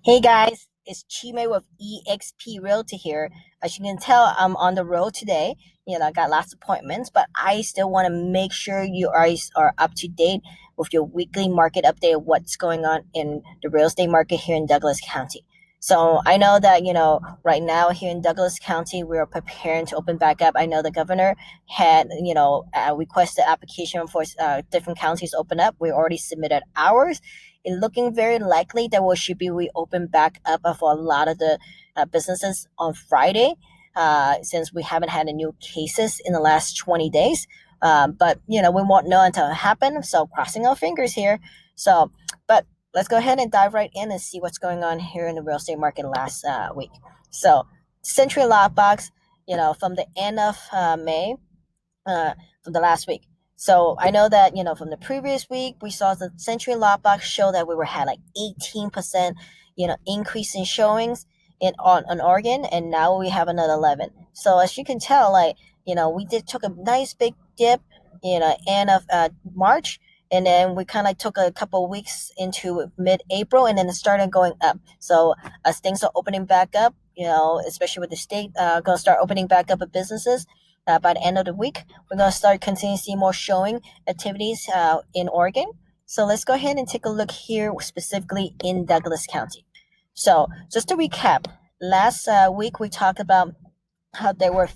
Hey guys, it's Chime with EXP Realty here. As you can tell, I'm on the road today. I got lots of appointments, but I still want to make sure you guys are up to date with your weekly market update of what's going on in the real estate market here in Douglas County. So I know that, right now here in Douglas County, we're preparing to open back up. I know the governor had, requested application for different counties to open up. We already submitted ours. It's looking very likely that we should be reopened back up for a lot of the businesses on Friday, since we haven't had any new cases in the last 20 days. But we won't know until it happens. So crossing our fingers here. But let's go ahead and dive right in and see what's going on here in the real estate market last week. So Century Lockbox, from the end of May, uh, from the last week. So I know that from the previous week we saw the Century Lockbox show that we were had like 18% increase in showings on Oregon, and now we have another 11. So as you can tell, like we did took a nice big dip end of March, and then we kind of took a couple of weeks into mid-April, and then it started going up. So as things are opening back up, especially with the state going to start opening back up of businesses by the end of the week, we're going to start continuing to see more showing activities in Oregon. So let's go ahead and take a look here specifically in Douglas County. So just to recap, last week we talked about how there were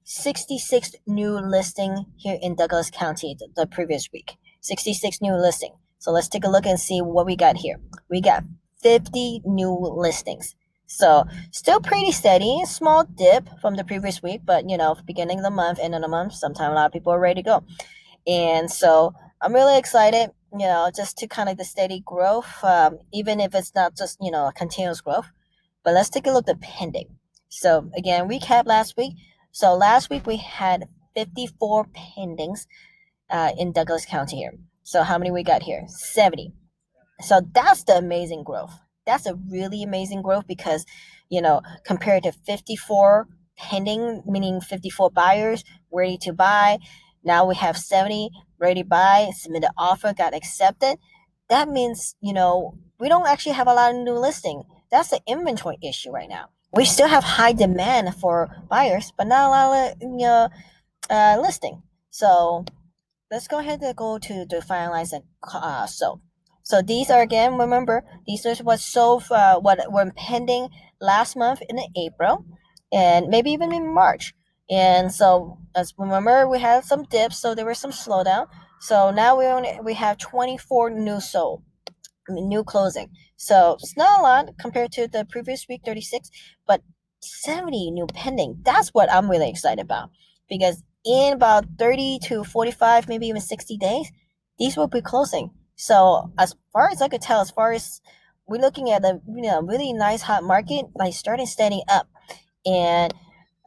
66 new listing here in Douglas County the previous week. 66 new listing. So let's take a look and see what we got here. We got 50 new listings. So still pretty steady, small dip from the previous week, but beginning of the month, end of the month, sometime a lot of people are ready to go. And so I'm really excited, just to kind of the steady growth, even if it's not just, a continuous growth. But let's take a look at pending. So again, recap last week. So last week we had 54 pendings in Douglas County here. So how many we got here? 70. So that's the amazing growth. That's a really amazing growth because, compared to 54 pending, meaning 54 buyers ready to buy, now we have 70 ready to buy, submitted offer, got accepted. That means, we don't actually have a lot of new listing. That's the inventory issue right now. We still have high demand for buyers, but not a lot of, listing. So let's go ahead and go to the finalize and sold. So these are, again, remember, these are what sold, what were pending last month in April, and maybe even in March. And so as remember, we had some dips, so there was some slowdown. So now we have 24 new sold, new closing. So it's not a lot compared to the previous week, 36, but 70 new pending. That's what I'm really excited about, because in about 30 to 45, maybe even 60 days, these will be closing. So as far as I could tell, as far as we're looking at a really nice hot market, like starting standing up. And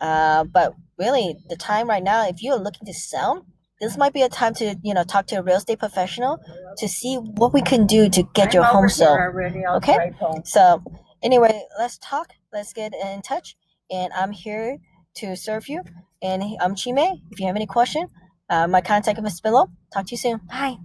but really the time right now, if you're looking to sell, this might be a time to talk to a real estate professional to see what we can do to get your home sold. Okay, so anyway, let's talk, let's get in touch, and I'm here to serve you. And I'm Chime. If you have any question, my contact is below. Talk to you soon. Bye.